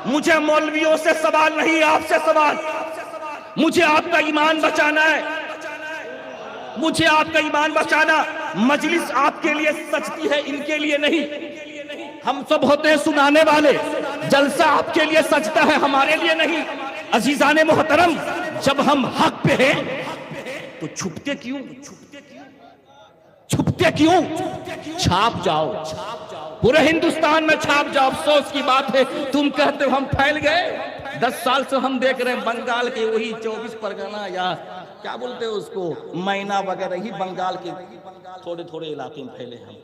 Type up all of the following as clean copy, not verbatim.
مجھے مولویوں سے سوال نہیں، آپ سے سوال. مجھے آپ کا ایمان بچانا ہے، مجھے آپ کا ایمان بچانا. مجلس آپ کے لیے سجتی ہے، ان کے لیے نہیں. ہم سب ہوتے ہیں سنانے والے، جلسہ آپ کے لیے سجتا ہے، ہمارے لیے نہیں. عزیزان محترم، جب ہم حق پہ ہیں تو چھپتے کیوں؟ چھپتے کیوں؟ چھاپ جاؤ، پورے ہندوستان میں چھاپ جاؤ. افسوس کی بات ہے تم کہتے ہو ہم پھیل گئے. 10 سال سے ہم دیکھ رہے ہیں بنگال کے وہی 24 پرگنہ یا کیا بولتے ہیں اس کو، مینا وغیرہ ہی بنگال کے تھوڑے تھوڑے علاقے میں پھیلے ہیں.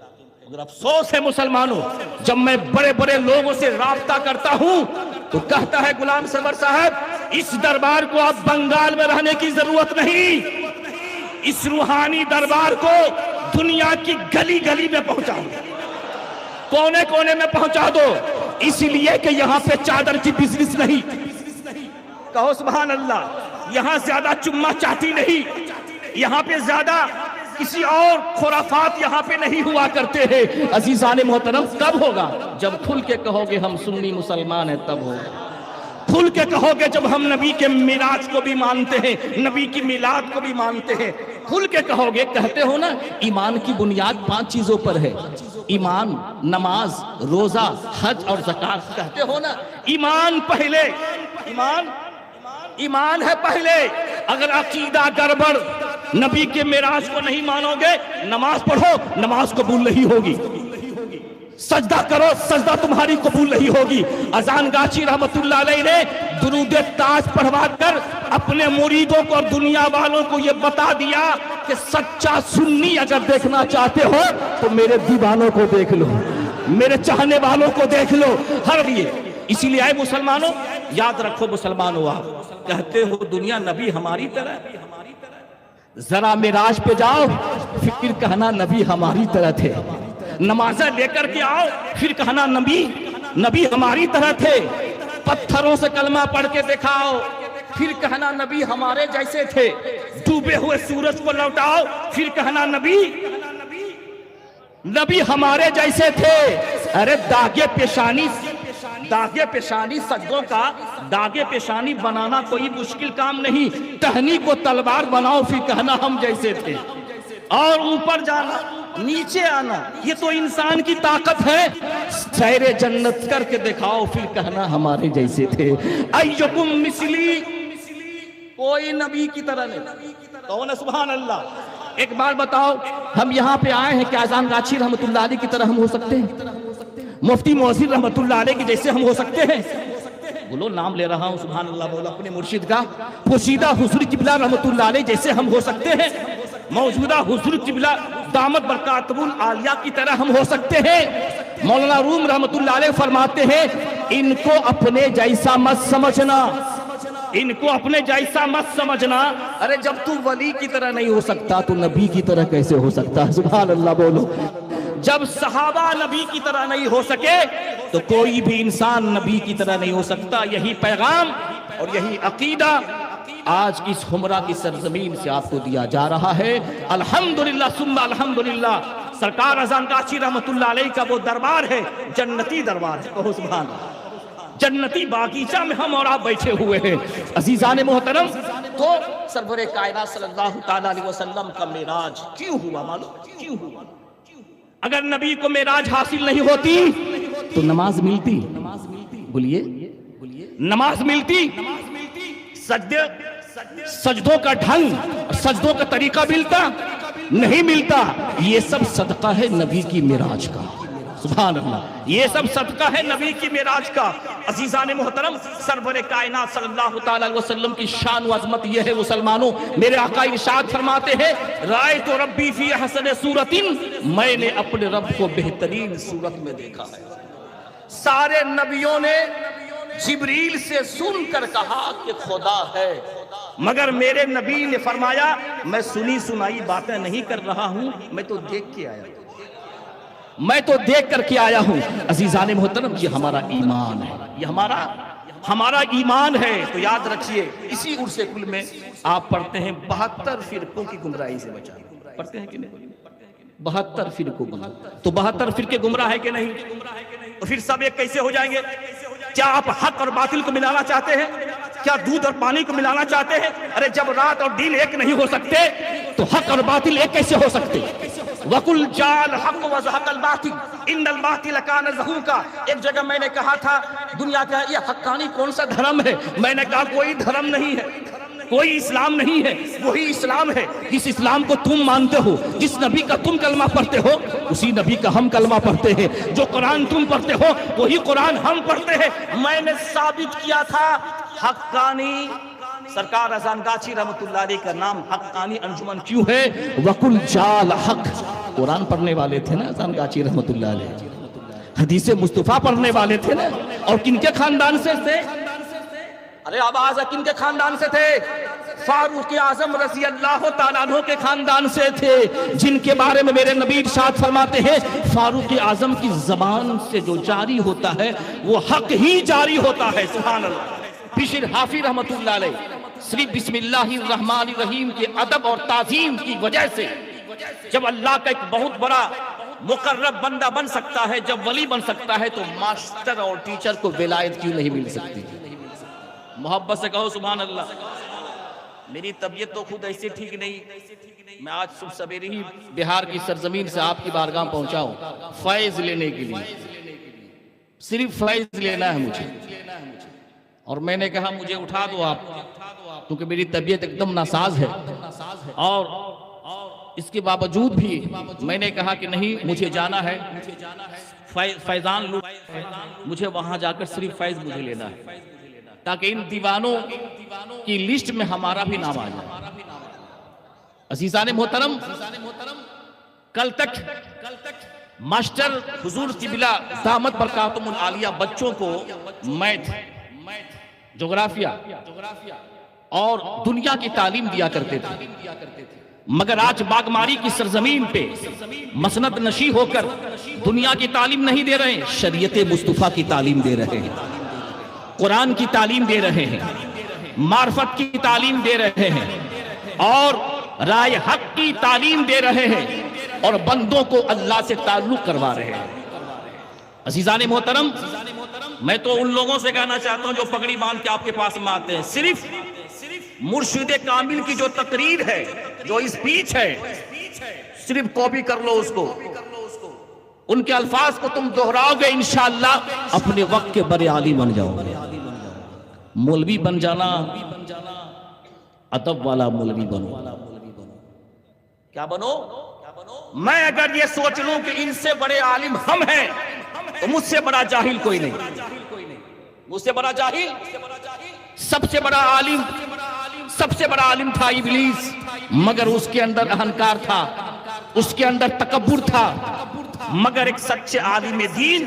مگر افسوس ہے مسلمانوں، جب میں بڑے بڑے لوگوں سے رابطہ کرتا ہوں تو کہتا ہے غلام سرور صاحب اس دربار کو اب بنگال میں رہنے کی ضرورت نہیں، اس روحانی دربار کو دنیا کی گلی گلی میں پہنچاؤ، کونے کونے میں پہنچا دو، اس لیے کہ یہاں پہ چادر کی بزنس نہیں. کہو سبحان اللہ. یہاں زیادہ چمہ چاٹی نہیں، یہاں پہ زیادہ کسی اور خرافات یہاں پہ نہیں ہوا کرتے ہیں. عزیزان محترم، کب ہوگا؟ جب کھل کے کہو گے ہم سنی مسلمان ہیں، تب ہوگا. کھل کے کہو گے جب ہم نبی کے معراج کو بھی مانتے ہیں، نبی کی میلاد کو بھی مانتے ہیں. کھل کے کہو گے. کہتے ہو نا ایمان کی بنیاد 5 چیزوں پر ہے، ایمان، نماز، روزہ، حج اور زکات. کہتے ہو نا ایمان پہلے، ایمان ہے پہلے. اگر عقیدہ گڑبڑ، نبی کے معراج کو نہیں مانو گے، نماز پڑھو نماز قبول نہیں ہوگی، سجدہ کرو سجدہ تمہاری قبول نہیں ہوگی. اذان گاچی رحمت اللہ علیہ نے درود تاج پڑھوا کر اپنے مریدوں کو اور دنیا والوں کو یہ بتا دیا کہ سچا سنی اگر دیکھنا چاہتے ہو تو میرے دیوانوں کو دیکھ لو، میرے چاہنے والوں کو دیکھ لو. ہر لیے اسی لیے آئے مسلمانوں، یاد رکھو مسلمانوں، آپ کہتے ہو دنیا نبی ہماری طرح، ذرا معراج پہ جاؤ پھر کہنا نبی ہماری طرح تھے. نمازیں لے کر کے آؤ پھر کہنا نبی ہماری طرح تھے. پتھروں سے کلمہ پڑھ کے دکھاؤ پھر کہنا نبی ہمارے جیسے تھے. ڈوبے ہوئے سورج کو لوٹاؤ پھر کہنا نبی ہمارے جیسے تھے. ارے داغے پیشانی سجدوں کا داغے پیشانی بنانا کوئی مشکل کام نہیں. ٹہنی کو تلوار بناؤ پھر کہنا ہم جیسے تھے. اور اوپر جانا نیچے آنا یہ تو انسان کی طاقت ہے. سیر جنت کر کے دکھاؤ پھر کہنا ہمارے جیسے تھے. ایکم مثلی، کوئی نبی کی طرح نہیں. کہو نا سبحان اللہ. ایک بار بتاؤ، ہم یہاں پہ آئے ہیں کہ اذان گاچی رحمت اللہ علیہ کی طرح ہم ہو سکتے ہیں؟ مفتی موصل رحمت اللہ علیہ کی جیسے ہم ہو سکتے ہیں؟ بولو، نام لے رہا ہوں سبحان اللہ بولو اپنے مرشد کا. پوشیدہ حضور قبلہ رحمت اللہ علیہ جیسے ہم ہو سکتے ہیں؟ موجودہ حضور قبلہ دامت برکاتہ العالیہ کی طرح ہم ہو سکتے ہیں؟ مولانا روم رحمت اللہ علیہ فرماتے ہیں ان کو اپنے جیسا مت سمجھنا، ان کو اپنے جیسا مت سمجھنا. ارے جب تو ولی کی طرح نہیں ہو سکتا تو نبی کی طرح کیسے ہو سکتا؟ سبحان اللہ بولو. جب صحابہ نبی کی طرح نہیں ہو سکے تو کوئی بھی انسان نبی کی طرح نہیں ہو سکتا. یہی پیغام اور یہی عقیدہ آج کی اس حمرہ کی سرزمین سے آپ کو دیا جا رہا ہے. الحمدللہ ثم الحمدللہ. سرکار اذان گاچی رحمت اللہ علیہ کا وہ دربار ہے، جنتی دربار ہے. کہو سبحان اللہ. جنتی باغیچہ میں ہم اور آپ بیٹھے ہوئے ہیں. عزیزان محترم، تو سرور کائنات صلی اللہ تعالی علیہ وسلم کا معراج کیوں ہوا؟ معلوم کیوں ہوا؟ اگر نبی کو معراج حاصل نہیں ہوتی تو نماز ملتی؟ بولیے نماز ملتی؟ سجدوں کا ڈھنگ، سجدوں کا طریقہ ملتا؟ نہیں ملتا. یہ سب صدقہ ہے نبی کی معراج کا. سبحان اللہ. یہ سب صدقہ ہے نبی کی معراج کا. عزیزان محترم، سرور کائنات صلی اللہ تعالی علیہ وسلم کی شان و عظمت یہ ہے مسلمانوں. میرے آقا ارشاد فرماتے ہیں رأیت ربی فی احسن صورت، میں نے اپنے رب کو بہترین صورت میں دیکھا ہے. سارے نبیوں نے جبریل سے سن کر کہا کہ خدا ہے، مگر میرے نبی نے فرمایا میں سنی سنائی باتیں نہیں کر رہا ہوں، میں تو دیکھ کے آیا ہوں، میں تو دیکھ کر کے آیا ہوں. عزیزان محترم، یہ ہمارا ایمان ہے، یہ ہمارا ایمان ہے. تو یاد رکھیے اسی عرص کل میں آپ پڑھتے ہیں 72 فرقوں کی گمراہی سے بچا. پڑھتے ہیں کہ نہیں؟ 72 فرقوں گمراہ. تو 72 فرقے گمراہ ہے کہ نہیں؟ تو پھر سب ایک کیسے ہو جائیں گے؟ کیا آپ حق اور باطل کو ملانا چاہتے ہیں؟ کیا دودھ اور پانی کو ملانا چاہتے ہیں؟ ارے جب رات اور دن ایک نہیں ہو سکتے تو حق اور باطل ایک کیسے ہو سکتے؟ وَقُلْ جَاءَ الْحَقُّ وَزَهَقَ الْبَاطِلُ إِنَّ الْبَاطِلَ كَانَ زَهُوقًا۔ ایک جگہ میں نے کہا تھا دنیا کا یہ حقانی کون سا دھرم ہے؟ میں نے کہا کوئی دھرم نہیں ہے، کوئی اسلام نہیں ہے، وہی اسلام ہے جس اسلام کو تم مانتے ہو، جس نبی کا تم کلمہ پڑھتے ہو اسی نبی کا ہم کلمہ پڑھتے ہیں، جو قرآن تم پڑھتے ہو وہی قرآن ہم پڑھتے ہیں۔ میں نے ثابت کیا تھا حقانی، سرکار اذان گاچی رحمت اللہ علیہ کا نام حقانی انجمن کیوں ہے؟ وَقُلْ جَاءَ الْحَقُّ، قرآن پڑھنے والے تھے نا اذان گاچی رحمت اللہ علیہ، حدیث مصطفیٰ پڑھنے والے تھے نا، اور کن کے خاندان سے تھے؟ ارے آواز ہے، کن کے خاندان سے تھے؟ فاروق اعظم رضی اللہ تعالیٰ عنہ کے خاندان سے تھے، جن کے بارے میں میرے نبی ارشاد فرماتے ہیں فاروق اعظم کی زبان سے جو جاری ہوتا ہے وہ حق ہی جاری ہوتا ہے۔ سبحان اللہ۔ بشر حافظ رحمت اللہ علیہ صرف بسم اللہ الرحمن الرحیم کے ادب اور تعظیم کی وجہ سے جب اللہ کا ایک بہت بڑا مقرب بندہ بن سکتا ہے، جب ولی بن سکتا ہے، تو ماسٹر اور ٹیچر کو ولایت کیوں نہیں مل سکتی؟ محبت سے کہو سبحان اللہ۔ میری طبیعت تو خود ایسے ٹھیک نہیں، میں آج صبح سویرے ہی بہار کی سرزمین سے آپ کی بارگاہ پہنچا ہوں فیض لینے کے لیے، صرف فیض لینا ہے مجھے، اور میں نے کہا مجھے اٹھا دو آپ، کیونکہ میری طبیعت ایک دم ناساز ہے، اور اس کے باوجود بھی میں نے کہا کہ نہیں مجھے جانا ہے فیضان لوٹ، مجھے وہاں جا کر صرف فیض مجھے لینا ہے، تاکہ ان دیوانوں کی لسٹ میں ہمارا بھی نام آ جائے۔ عزیزان محترم، کل تک ماسٹر حضور قبلہ دامت برکاتہم العالیہ بچوں کو میتھ، جغرافیہ اور دنیا کی تعلیم دیا کرتے تھے، مگر آج باغماری کی سرزمین پہ مسند نشی ہو کر دنیا کی تعلیم نہیں دے رہے ہیں، شریعت مصطفیٰ کی تعلیم دے رہے ہیں، قرآن کی تعلیم دے رہے ہیں، معرفت کی تعلیم دے رہے ہیں، اور رائے حق کی تعلیم دے رہے ہیں، اور بندوں کو اللہ سے تعلق کروا رہے ہیں۔ عزیزان محترم، میں تو ان لوگوں سے کہنا چاہتا ہوں جو پگڑی باندھ کے آپ کے پاس میں آتے ہیں، صرف مرشد کامل کی جو تقریر ہے، جو اسپیچ ہے، صرف کاپی کر لو اس کو، ان کے الفاظ کو تم دہراؤ گے انشاءاللہ اپنے وقت کے بڑے عالم بن جاؤ گے۔ مولوی بن جانا، ادب والا مولوی بنو۔ کیا بنو؟ میں اگر یہ سوچ لوں کہ ان سے بڑے عالم ہم ہیں تو مجھ سے بڑا جاہل کوئی نہیں، مجھ سے بڑا جاہل، سب سے بڑا عالم، سب سے بڑا عالم تھا ابلیس، مگر اس کے اندر اہنکار تھا، اس کے اندر تکبر تھا، مگر ایک سچے عالم دین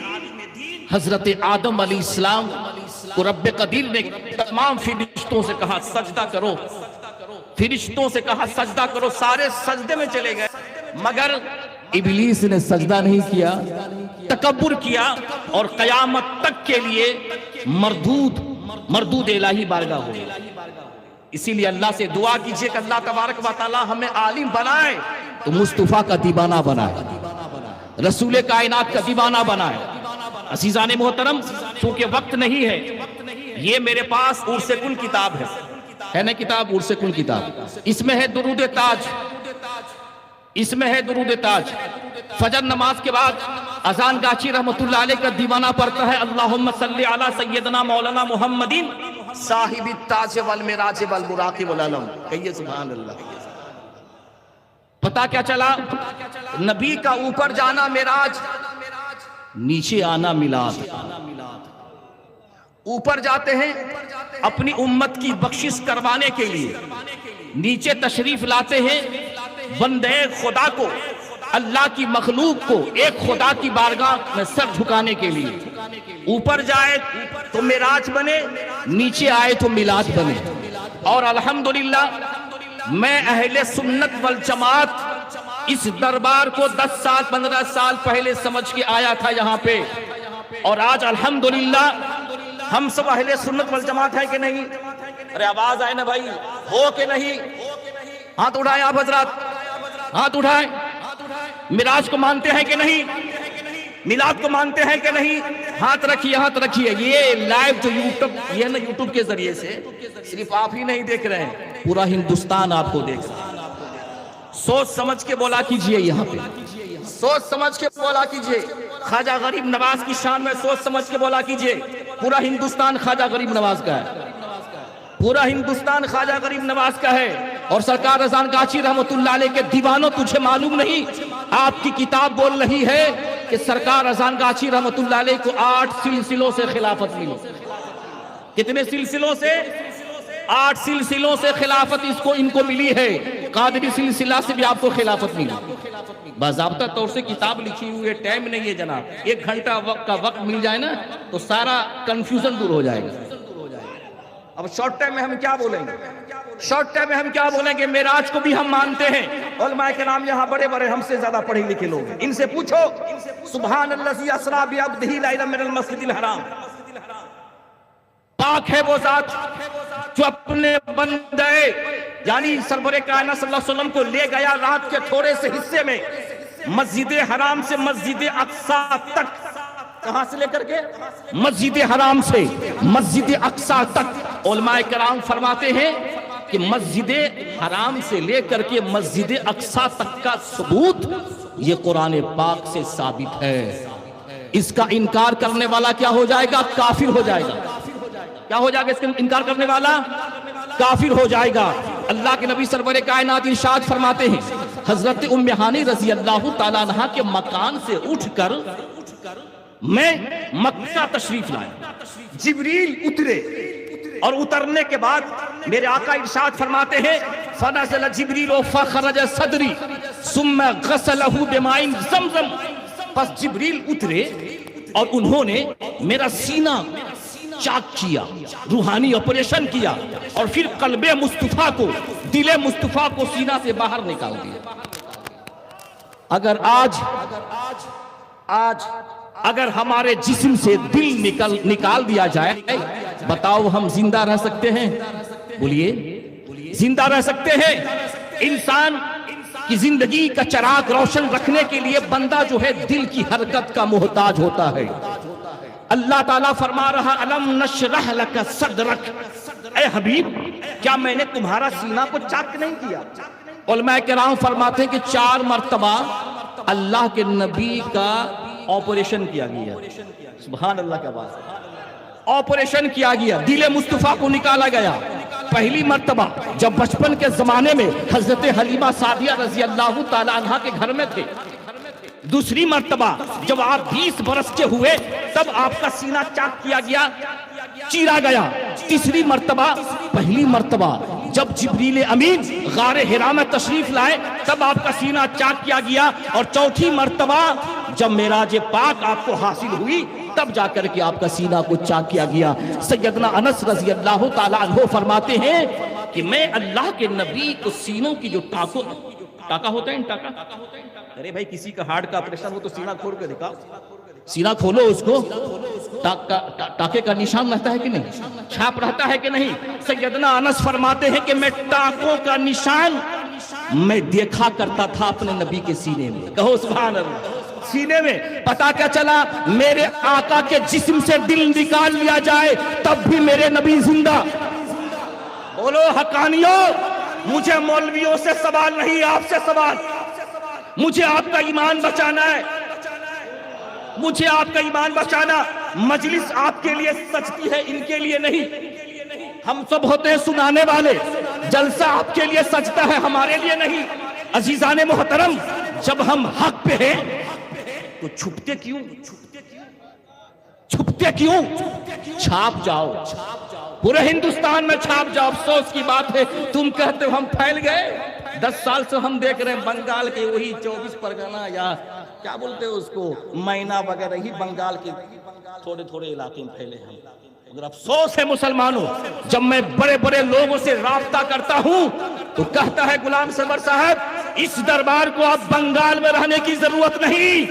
حضرت آدم علیہ السلام کو رب قدیر نے تمام فرشتوں سے کہا سجدہ کرو، فرشتوں سے کہا سجدہ کرو، سارے سجدے میں چلے گئے، مگر ابلیس نے سجدہ نہیں کیا، تکبر کیا، اور قیامت تک کے لیے مردود الہی بارگاہ ہو۔ اسی لیے اللہ سے دعا کیجئے کہ اللہ تبارک و تعالی ہمیں عالم بنائے تو مصطفیٰ کا دیوانہ بنائے، رسول کائنات کا دیوانہ بنائے۔ عزیزان محترم، چونکہ وقت نہیں ہے، یہ میرے پاس عرس کل کتاب ہے نا، کتاب عرس کل کتاب، اس میں ہے درود تاج، اس میں ہے درود تاج۔ فجر نماز کے بعد اذان گاچی رحمت اللہ علیہ کا دیوانہ پڑھتا ہے اللہم صلی علی سیدنا مولانا محمدین صاحب التاج والمراج والبراق والعلم، کہیے سبحان اللہ۔ پتا کیا چلا؟ نبی کا اوپر جانا معراج، نیچے آنا میلاد۔ اوپر جاتے ہیں اپنی امت کی بخشش کروانے کے لیے، نیچے تشریف لاتے ہیں بندے خدا کو، اللہ کی مخلوق کو ایک خدا کی بارگاہ میں سر جھکانے کے لیے۔ اوپر جائے تو معراج بنے، نیچے آئے تو میلاد بنے۔ اور الحمدللہ میں اہل سنت والجماعت اس دربار کو 10 سال 15 سال پہلے سمجھ کے آیا تھا یہاں پہ، اور آج الحمدللہ ہم سب اہل سنت والجماعت ہیں کہ نہیں؟ ارے آواز آئے نا بھائی، ہو کہ نہیں؟ ہاتھ اٹھائیں آپ حضرات، ہاتھ اٹھائیں۔ معراج کو مانتے ہیں کہ نہیں؟ میلاد کو مانتے ہیں کہ نہیں؟ ہاتھ رکھیے ہاتھ رکھیے. یہ لائیو جو یوٹیوب یہ نا یوٹیوب کے ذریعے سے صرف آپ ہی نہیں دیکھ رہے ہیں, پورا ہندوستان آپ کو دیکھ رہا ہے. سوچ سمجھ کے بولا کیجئے, یہاں پہ سوچ سمجھ کے بولا کیجئے. خواجہ غریب نواز کی شان میں سوچ سمجھ کے بولا کیجئے. پورا ہندوستان خواجہ غریب نواز کا ہے, پورا ہندوستان خواجہ غریب نواز کا ہے. اور سرکار رضوان گاچھی رحمت اللہ علیہ کے دیوانوں, تجھے معلوم نہیں آپ کی کتاب بول رہی ہے کہ سرکار رضوان گاچھی رحمت اللہ علیہ کو 8 سلسلوں سے خلافت ملی. کتنے سلسلوں سے؟ 8 سلسلوں سے خلافت ان کو ملی ہے. قادری سلسلہ سے بھی آپ کو خلافت ملی. باضابطہ طور سے کتاب لکھی ہوئی ہے, ٹائم نہیں ہے جناب. 1 گھنٹہ کا وقت مل جائے نا تو سارا کنفیوژن دور ہو جائے گا. اب شارٹ ٹائم میں ہم کیا بولیں گے؟ شارٹ ٹائم میں ہم کیا بولیں گے؟ معراج کو بھی ہم مانتے ہیں. علماء کرام یہاں بڑے بڑے ہم سے زیادہ پڑھے لکھے لوگ ہیں, ان سے پوچھو سبحان الذی اسری بعبدہ لیلا من المسجد الحرام. پاک ہے وہ ذات جو اپنے بندے یعنی سرور کائنات صلی اللہ علیہ وسلم کو لے گیا رات کے تھوڑے سے حصے میں مسجد حرام سے مسجد اقصی تک. کہاں سے لے کر کے؟ مسجد حرام سے مسجد اقصی تک. علماء کرام فرماتے ہیں کہ مسجد حرام سے لے کر کے مسجد اقصی تک کا ثبوت یہ قرآن پاک سے ثابت ہے. اس کا انکار کرنے والا کیا ہو جائے گا؟ کافر ہو جائے گا. کیا ہو جائے گا اس کا انکار کرنے والا؟ کافر ہو جائے گا. اللہ کے نبی سرور کائنات ارشاد فرماتے ہیں, حضرت ام ہانی رضی اللہ تعالیٰ عنہ کے مکان سے اٹھ کر میں مکہ تشریف لایا. جبریل اترے اور اترنے کے بعد میرے آقا ارشاد فرماتے ہیں فنزل جبریل فخرج صدری ثم غسلہ بماء زمزم. پس جبریل اترے اور انہوں نے میرا سینہ چاک کیا, روحانی آپریشن کیا, اور پھر قلب مصطفیٰ کو, دل مصطفیٰ کو سینہ سے باہر نکال دیا. اگر آج اگر ہمارے جسم سے دل نکال دیا جائے, بتاؤ ہم زندہ رہ سکتے ہیں؟ بولیے زندہ رہ سکتے ہیں؟ انسان کی زندگی کا چراغ روشن رکھنے کے لیے بندہ جو ہے دل کی حرکت کا محتاج ہوتا ہے. اللہ تعالیٰ فرما رہا الم نشرح لک صدرک, اے حبیب کیا میں نے تمہارا سینہ کو چاک نہیں کیا؟ علماء کرام فرماتے ہیں کہ 4 مرتبہ اللہ کے نبی کا آپریشن کیا گیا. سبحان اللہ کا بات ہے. آپریشن کیا گیا, دل مصطفیٰ کو نکالا گیا. پہلی مرتبہ جب بچپن کے زمانے میں حضرت حلیمہ سعدیہ رضی اللہ تعالیٰ عنہ کے گھر میں تھے. دوسری مرتبہ جب آپ 20 برس کے ہوئے تب آپ کا سینہ چاک کیا گیا, چیرا گیا. تیسری مرتبہ, پہلی مرتبہ جب جبریل امین غار حرا میں تشریف لائے تب آپ کا سینہ چاک کیا گیا. اور چوتھی مرتبہ جب معراج پاک آپ کو حاصل ہوئی تب جا کر کے آپ کا سینہ کو چاک کیا گیا. سیدنا انس رضی اللہ تعالیٰ عنہ فرماتے ہیں کہ میں اللہ کے نبی کو سینوں کی جو ٹاکا ہوتا ہے, ارے بھائی کسی کا ہارٹ کا آپریشن ہو تو سینہ کھول کے دکھاؤ, سینہ کھولو, اس کو ٹاکے کا نشان رہتا ہے کہ نہیں, چھاپ رہتا ہے کہ نہیں. سیدنا انس فرماتے ہیں کہ میں ٹاکوں کا نشان میں دیکھا کرتا تھا اپنے نبی کے سینے میں. کہو سبحان اللہ. سینے میں پتا کیا چلا؟ میرے آقا کے جسم سے دل نکال لیا جائے تب بھی میرے نبی زندہ. بولو حقانیوں, مجھے مولویوں سے سوال نہیں, آپ سے سوال. مجھے آپ کا ایمان بچانا ہے, مجھے آپ کا ایمان بچانا. مجلس آپ کے لیے سجتی ہے, ان کے لیے نہیں. ہم سب ہوتے ہیں سنانے والے, جلسہ آپ کے لیے سجتا ہے, ہمارے لیے نہیں. عزیزان محترم, جب ہم حق پہ ہیں تو چھپتے کیوں؟ چھپتے کیوں؟ چھاپ جاؤ, پورے ہندوستان میں چھاپ جاؤ. افسوس کی بات ہے تم کہتے ہو ہم پھیل گئے. 10 سال سے ہم دیکھ رہے ہیں بنگال کے وہی 24 پرگنہ یا کیا بولتے ہیں اس کو, مینا وغیرہ ہی بنگال کے تھوڑے علاقے میں پھیلے ہیں. مگر افسوس ہے مسلمانوں, جب میں بڑے بڑے لوگوں سے رابطہ کرتا ہوں تو کہتا ہے غلام سرور صاحب اس دربار کو اب بنگال میں رہنے کی ضرورت نہیں,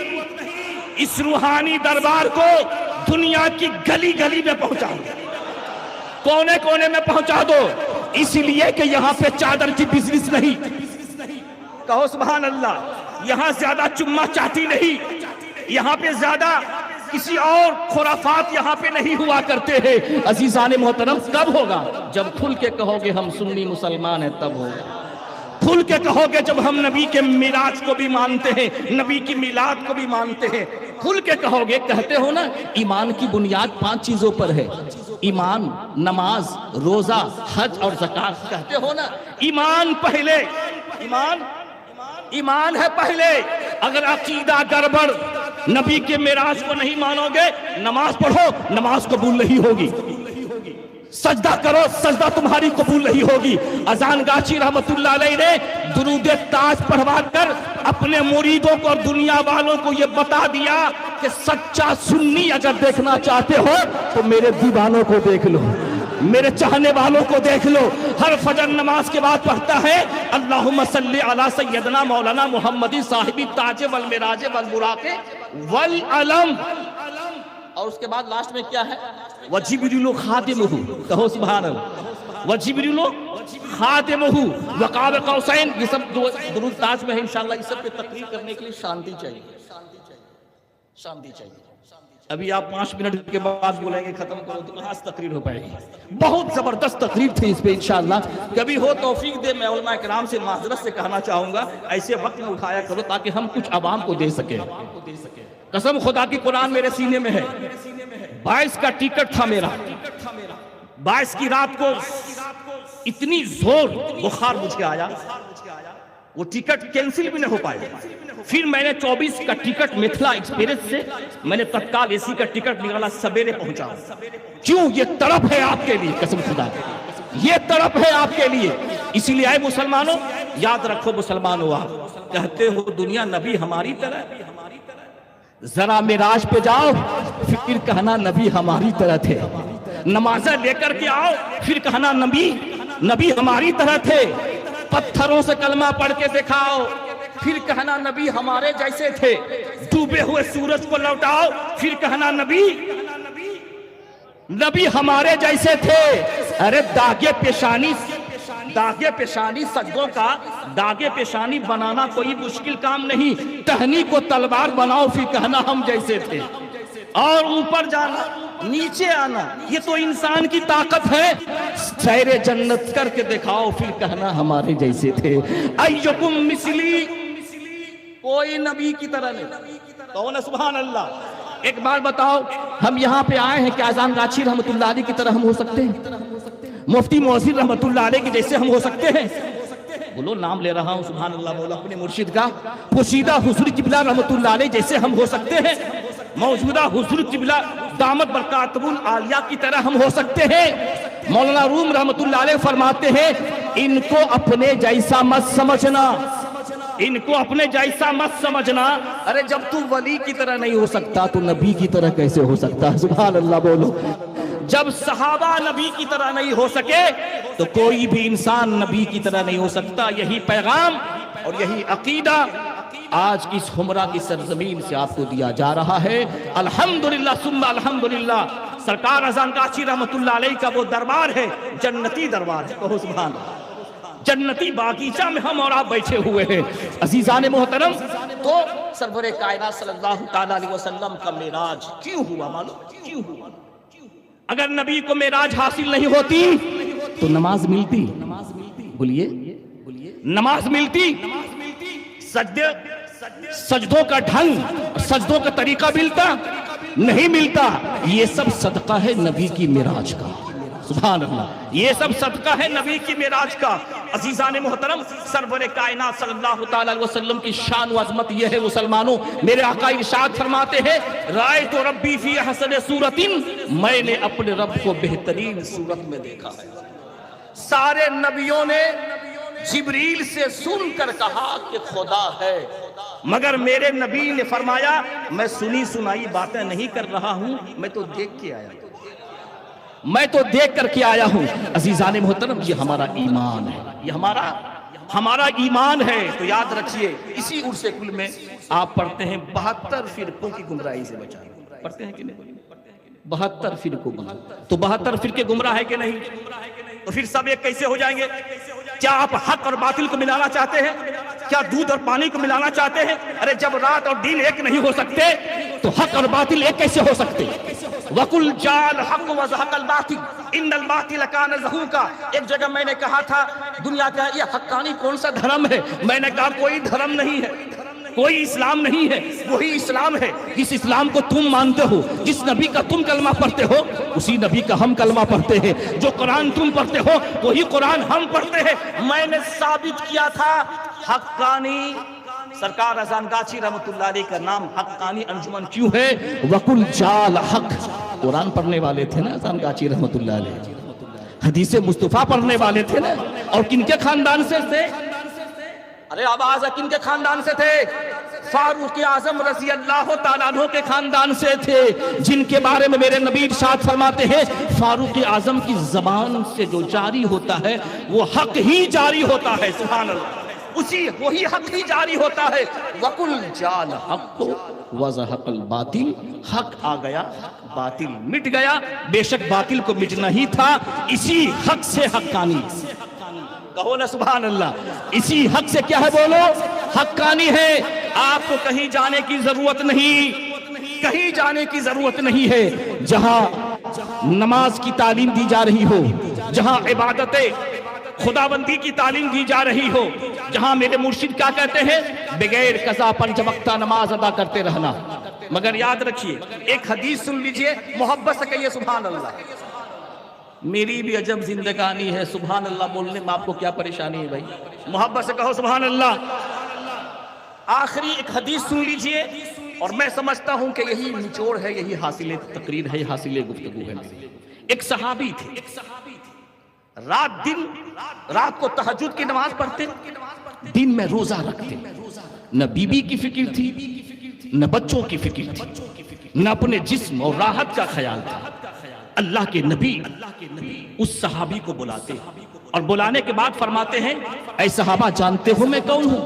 اس روحانی دربار کو دنیا کی گلی گلی میں پہنچا دو, کونے کونے میں پہنچا دو, اس لیے کہ یہاں پہ چادر کی بزنس نہیں. کہو سبحان اللہ. یہاں زیادہ چمہ چاٹی نہیں, یہاں پہ زیادہ کسی اور خرافات یہاں پہ نہیں ہوا کرتے ہیں۔ عزیزان محترم کب ہوگا؟ جب کھل کے کہو گے ہم سنی مسلمان ہیں، تب ہوگا۔ کھل کے کہو گے جب ہم نبی کے معراج کو بھی مانتے ہیں، نبی کی میلاد کو بھی مانتے ہیں۔ کھل کے کہو گے، کہتے ہو نا ایمان کی بنیاد 5 چیزوں پر ہے، ایمان، نماز، روزہ، حج اور زکات۔ کہتے ہو نا ایمان پہلے، ایمان ہے پہلے۔ اگر عقیدہ گڑبڑ، نبی کے معراج کو نہیں مانو گے، نماز پڑھو، نماز قبول نہیں ہوگی۔ سجدہ کرو، سجدہ تمہاری قبول نہیں ہوگی۔ اذان گاچی رحمت اللہ علیہ نے درود تاج پڑھوا کر اپنے مریدوں کو اور دنیا والوں کو یہ بتا دیا کہ سچا سنی اگر دیکھنا چاہتے ہو تو میرے دیوانوں کو دیکھ لو، میرے چاہنے والوں کو دیکھ لو۔ ہر فجر نماز کے بعد پڑھتا ہے اللہم صلی علی سیدنا مولانا محمد صاحب تاج والمراج والبراق والعلم، اور اس کے بعد لاسٹ میں کیا ہے؟ وجبریل خادمہ، کہو سبحان اللہ، وجبریل خادمہ وقاب قوسین۔ یہ سب درود تاج میں ہے، انشاءاللہ اس سب پہ تقریر کرنے کے لیے شانتی چاہیے، شانتی چاہیے۔ ابھی آپ 5 منٹ کے بعد بولیں گے ختم کرو تو کہاں سے تقریر ہو پائے گی؟ بہت زبردست تقریر تھی اس پہ، انشاءاللہ کبھی ہو توفیق دے میں علماء کرام سے معذرت سے کہنا چاہوں گا ایسے وقت میں اٹھایا کرو تاکہ ہم کچھ عوام کو دے سکیں۔ قسم خدا کی قرآن میرے سینے میں ہے، 22 کا ٹکٹ تھا میرا، 22 کی رات کو اتنی زور بخار مجھے آیا، وہ ٹکٹ کینسل بھی نہ ہو پائے۔ پھر میں نے 24 کا ٹکٹ متھلا ایکسپریس سے میں نے تتکال اے سی کا ٹکٹ نکالا، سویرے پہنچا۔ کیوں؟ یہ تڑپ ہے آپ کے لیے، قسم خدا کی یہ تڑپ ہے آپ کے لیے۔ اسی لیے آئے مسلمانوں، یاد رکھو مسلمانوں، آپ کہتے ہو دنیا نبی ہماری طرح، ذرا معراج پہ جاؤ پھر کہنا نبی ہماری طرح تھے، نمازیں لے کر کے آؤ پھر کہنا نبی ہماری طرح تھے، پتھروں سے کلمہ پڑھ کے دکھاؤ پھر کہنا نبی ہمارے جیسے تھے، ڈوبے ہوئے سورج کو لوٹاؤ پھر کہنا نبی ہمارے جیسے تھے۔ ارے داغے پیشانی سجدوں کا داغے پیشانی بنانا کوئی مشکل کام نہیں، ٹہنی کو تلوار بناؤ پھر کہنا ہم جیسے تھے، اور اوپر جانا نیچے آنا یہ تو انسان کی طاقت ہے۔ سیر جنت کر کے دکھاؤ پھر کہنا ہمارے جیسے تھے۔ ایکم مثلی، کوئی نبی کی طرح نہیں، کون ہے؟ سبحان اللہ۔ ایک بار بتاؤ، ہم یہاں پہ آئے ہیں کہ اذان گاچی رحمت اللہ علیہ کی طرح ہم ہو سکتے ہیں؟ مفتی موثر رحمت اللہ علیہ کی جیسے ہم ہو سکتے ہیں؟ بولو، نام لے رہا ہوں، سبحان اللہ بولو اپنے مرشد کا۔ پوشیدہ حضور قبلہ رحمت اللہ علیہ جیسے ہم ہو سکتے ہیں؟ موجودہ حضور قبلہ دامت برکاتہم العالیہ کی طرح ہم ہو سکتے ہیں؟ مولانا روم رحمت اللہ علیہ فرماتے ہیں ان کو اپنے جیسا مت سمجھنا، ان کو اپنے جیسا مت سمجھنا۔ ارے جب تو ولی کی طرح نہیں ہو سکتا تو نبی کی طرح کیسے ہو سکتا؟ سبحان اللہ بولو۔ جب صحابہ نبی کی طرح نہیں ہو سکے تو کوئی بھی انسان نبی کی طرح نہیں ہو سکتا۔ یہی پیغام اور یہی عقیدہ آج کی اس حمرہ کی سرزمین سے آپ کو دیا جا رہا ہے۔ الحمدللہ ثم الحمدللہ۔ سرکار اذان گاچی رحمت اللہ علیہ کا وہ دربار ہے، جنتی دربار ہے، کہو سبحان اللہ۔ جنتی باغیچہ میں ہم اور آپ بیٹھے ہوئے ہیں۔ عزیزان محترم، تو سرور کائنات صلی اللہ تعالیٰ علیہ وسلم کا معراج کیوں ہوا معلوم؟ کیوں ہوا؟ اگر نبی کو معراج حاصل نہیں ہوتی تو نماز ملتی؟ بولیے، نماز ملتی؟ سجدوں کا ڈھنگ، سجدوں کا طریقہ ملتا؟ نہیں ملتا۔ یہ سب صدقہ ہے نبی کی معراج کا، سبحان اللہ، یہ سب صدقہ ہے نبی کی معراج کا۔ عزیزان محترم، سرور کائنات صلی اللہ تعالیٰ علیہ وسلم کی شان و عظمت یہ ہے مسلمانوں، میرے آقا ارشاد فرماتے ہیں رأیت ربی فی احسن صورت، میں نے اپنے رب کو بہترین صورت میں دیکھا ہے۔ سارے نبیوں نے جبریل سے سن کر کہا کہ خدا ہے، مگر میرے نبی نے فرمایا میں سنی سنائی باتیں نہیں کر رہا ہوں، میں تو دیکھ کے آیا ہوں، میں تو دیکھ کر کے آیا ہوں۔ عزیزان محترم، یہ ہمارا ایمان ہے، یہ ہمارا ایمان ہے۔ تو یاد رکھیے، اسی عرص کل میں آپ پڑھتے ہیں 72 فرقوں کی گمراہی سے بچانا، پڑھتے ہیں کہ نہیں؟ 72 فرقوں گمراہ، تو 72 فرقے گمراہ ہے کہ نہیں؟ تو پھر سب ایک کیسے ہو جائیں گے؟ کیا آپ حق اور باطل کو ملانا چاہتے ہیں؟ کیا دودھ اور پانی کو ملانا چاہتے ہیں؟ ارے جب رات اور دن ایک نہیں ہو سکتے تو حق اور باطل ایک کیسے ہو سکتے؟ وَقُلْ جَاءَ الْحَقُّ وَزَهَقَ الْبَاطِلُ إِنَّ الْبَاطِلَ كَانَ زَهُوقًا۔ ایک جگہ میں نے کہا تھا دنیا کا یہ حقانی کون سا دھرم ہے؟ میں نے کہا کوئی دھرم نہیں ہے، کوئی اسلام نہیں ہے، وہی اسلام ہے جس اسلام کو تم مانتے ہو، جس نبی کا تم کلمہ پڑھتے ہو اسی نبی کا ہم کلمہ پڑھتے ہیں، جو قرآن تم پڑھتے ہو وہی قرآن ہم پڑھتے ہیں۔ میں نے ثابت کیا تھا حقانی، سرکار اذان گاچھی رحمت اللہ علیہ کا نام حقانی انجمن کیوں ہے؟ وَقُلْ جَاءَ الْحَقُّ، قرآن پڑھنے والے تھے نا اذان گاچھی رحمت اللہ علیہ، حدیث مصطفیٰ پڑھنے والے تھے نا، اور کن کے خاندان سے تھے؟ ارے آواز کن کے خاندان سے تھے؟ فاروق اعظم رضی اللہ تعالیٰ عنہ کے خاندان سے تھے، جن کے بارے میں میرے نبی ارشاد فرماتے ہیں فاروق اعظم کی زبان سے جو جاری ہوتا ہے وہ حق ہی جاری ہوتا ہے۔ سبحان اللہ، وہی حق ہی جاری ہوتا ہے۔ وَقُلْ جَاءَ الْحَقُّ وَزَهَقَ الْبَاطِلُ، حق آ گیا باطل مٹ گیا۔ بے شک باطل کو مٹنا ہی تھا، اسی حق سے حقانی، کہو نا سبحان اللہ، اسی حق سے کیا ہے بولو؟ حقانی ہے۔ آپ کو کہیں جانے کی ضرورت نہیں، کہیں جانے کی ضرورت نہیں ہے۔ جہاں نماز کی تعلیم دی جا رہی ہو، جہاں عبادت خدا بندی کی تعلیم دی جا رہی ہو، جہاں میرے مرشد کیا کہتے ہیں؟ بغیر قضا پنج وقتہ نماز ادا کرتے رہنا۔ مگر یاد رکھیے ایک حدیث سن لیجئے، محبت سے کہیے سبحان اللہ۔ میری بھی عجب زندگانی ہے، سبحان اللہ بولنے میں آپ کو کیا پریشانی ہے بھائی؟ محبت سے کہو سبحان اللہ۔ آخری ایک حدیث سن لیجئے، اور میں سمجھتا ہوں کہ یہی نچوڑ ہے، یہی حاصل تقریر ہے، حاصل گفتگو ہے۔ ایک صحابی تھے، رات کو تہجد کی نماز پڑھتے، دن میں روزہ رکھتے، نہ بیوی کی فکر تھی، نہ بچوں کی فکر تھی، نہ اپنے جسم اور راحت کا خیال تھا۔ اللہ کے نبی اس صحابی کو بلاتے اور بلانے کے بعد فرماتے ہیں اے صحابہ جانتے ہو میں کون ہوں؟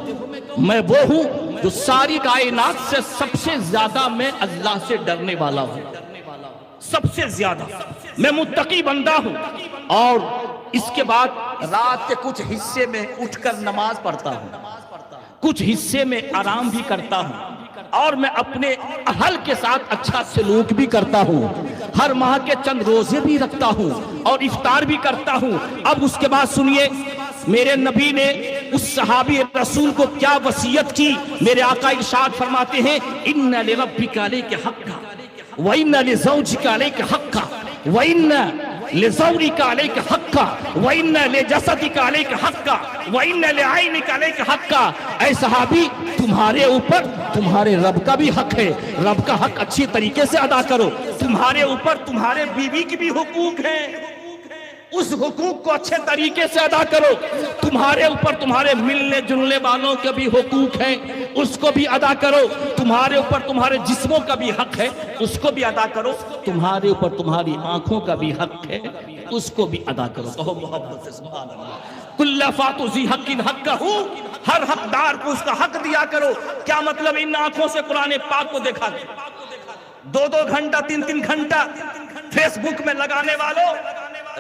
میں وہ ہوں جو ساری کائنات سے سب سے زیادہ میں اللہ سے ڈرنے والا ہوں، سب سے زیادہ میں متقی بندہ ہوں، اور اس کے بعد رات کے کچھ حصے میں اٹھ کر نماز پڑھتا ہوں، کچھ حصے میں آرام بھی کرتا ہوں، اور میں اپنے اہل کے ساتھ اچھا سلوک بھی کرتا ہوں، ہر ماہ کے چند روزے بھی رکھتا ہوں اور افطار بھی کرتا ہوں۔ اب اس کے بعد سنیے میرے نبی نے اس صحابی رسول کو کیا وصیت کی۔ میرے آقا ارشاد فرماتے ہیں ان لربک علیک حقا وان لزوجک علیک حقا وان لزورک علیک حقا وان لجسدک علیک حقا وان لعینک علیک حقا۔ اے صحابی تمہارے اوپر تمہارے رب کا بھی حق ہے، رب کا حق اچھی طریقے سے ادا کرو۔ تمہارے اوپر تمہارے بیوی کی بھی حقوق ہیں، اس حقوق کو اچھے طریقے سے ادا کرو۔ تمہارے اوپر تمہارے ملنے جلنے والوں کے بھی حقوق ہیں، اس کو بھی ادا کرو۔ تمہارے اوپر تمہارے جسموں کا بھی حق ہے، اس کو بھی ادا کرو۔ تمہارے اوپر تمہاری آنکھوں کا بھی حق ہے، اس کو بھی ادا کرو۔ کہو محبت سے سبحان اللہ۔ کل فاتو ذی حق حقہ، ہر حقدار کو اس کا حق دیا کرو۔ کیا مطلب؟ ان آنکھوں سے قرآن پاک کو دیکھا گیا، 2 گھنٹہ 3 گھنٹہ فیس بک میں لگانے والوں،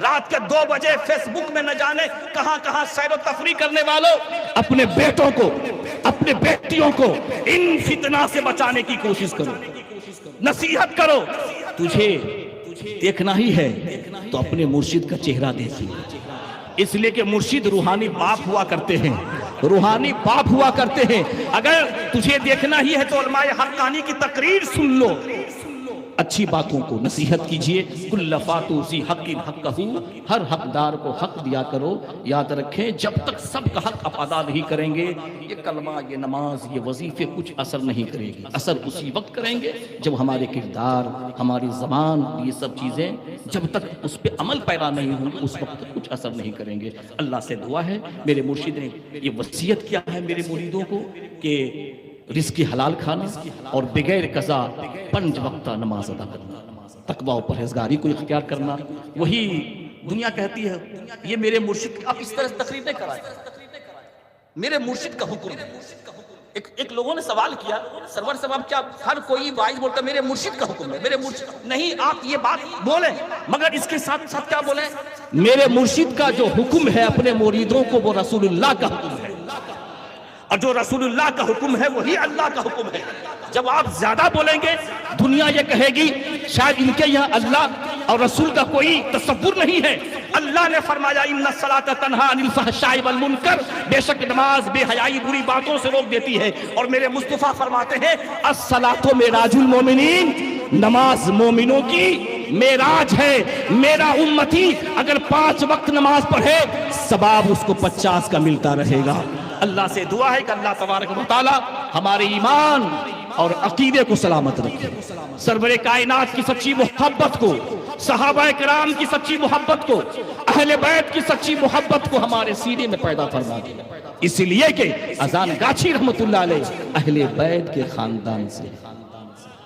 رات کے 2 بجے فیس بک میں نہ جانے کہاں کہاں سیر و تفریح کرنے والوں، اپنے بیٹوں کو اپنے بیٹیوں کو ان فتنہ سے بچانے کی کوشش کرو، نصیحت کرو۔ تجھے دیکھنا ہی ہے تو اپنے مرشد کا چہرہ دیکھیں، اس لیے کہ مرشد روحانی باپ ہوا کرتے ہیں، روحانی باپ ہوا کرتے ہیں۔ اگر تجھے دیکھنا ہی ہے تو علماء حقانی کی تقریر سن لو، اچھی باتوں کو نصیحت کیجئے۔ کل فاتو ذی حق حقہ، ہر حقدار کو حق دیا کرو۔ یاد رکھیں جب تک سب کا حق ادا نہیں کریں گے یہ کلمہ، یہ نماز، یہ وظیفے کچھ اثر نہیں کرے گی۔ اثر اسی وقت کریں گے جب ہمارے کردار، ہماری زبان، یہ سب چیزیں جب تک اس پہ عمل پیدا نہیں ہوں گے اس وقت تک کچھ اثر نہیں کریں گے۔ اللہ سے دعا ہے، میرے مرشد نے یہ وصیت کیا ہے میرے مریدوں کو کہ رزق حلال کھانا اور بغیر قضا 5 وقتہ نماز ادا کرنا، تقوی و پرہیزگاری کو اختیار کرنا۔ وہی دنیا کہتی ہے یہ میرے مرشد، آپ اس طرح تقریر نہیں کرائیں، میرے مرشد کا حکم ہے۔ ایک لوگوں نے سوال کیا سرور صاحب کیا ہر کوئی وائز بولتا میرے مرشد کا حکم ہے؟ میرے مرشد نہیں، آپ یہ بات بولیں مگر اس کے ساتھ ساتھ کیا بولیں؟ میرے مرشد کا جو حکم ہے اپنے مریدوں کو وہ رسول اللہ کا حکم ہے۔ اور جو رسول اللہ کا حکم ہے وہی اللہ کا حکم ہے. جب آپ زیادہ بولیں گے دنیا یہ کہے گی شاید ان کے یہاں اللہ اور رسول کا کوئی تصور نہیں ہے. اللہ نے فرمایا ان الصلاۃ تنہی عن الفحشاء والمنکر، بے شک نماز بے حیائی بری باتوں سے روک دیتی ہے. اور میرے مصطفیٰ فرماتے ہیں الصلاۃ معراج المومنین، نماز مومنوں کی معراج ہے. میرا امتی اگر 5 وقت نماز پڑھے ثواب اس کو 50 کا ملتا رہے گا. اللہ سے دعا ہے کہ اللہ تبارک و تعالی ہمارے ایمان اور عقیدے کو سلامت رکھے. سرور کائنات کی سچی محبت کو، صحابہ کرام کی سچی محبت کو، اہل بیت کی سچی محبت کو ہمارے سینے میں پیدا فرما دے. اسی لیے کہ اذان گاچھی رحمت اللہ علیہ اہل بیت کے خاندان سے،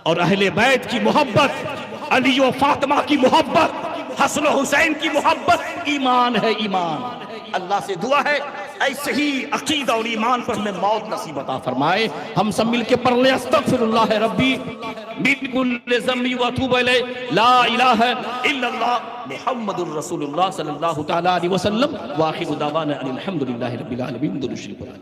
اور اہل بیت کی محبت، علی و فاطمہ کی محبت، حسن و حسین کی محبت ایمان ہے. ایمان اللہ سے دعا ہے ایسے ہی عقیدہ اور ایمان پر ہمیں موت نصیب عطا فرمائے. ہم سب مل کے پڑھ لیں استغفر اللہ ربی من کل ذنب واتوب الیہ، لا الہ الا اللہ محمد الرسول اللہ صلی اللہ تعالی علیہ وسلم. واخر دعوانا ان الحمد للہ رب العالمین. درود شریف.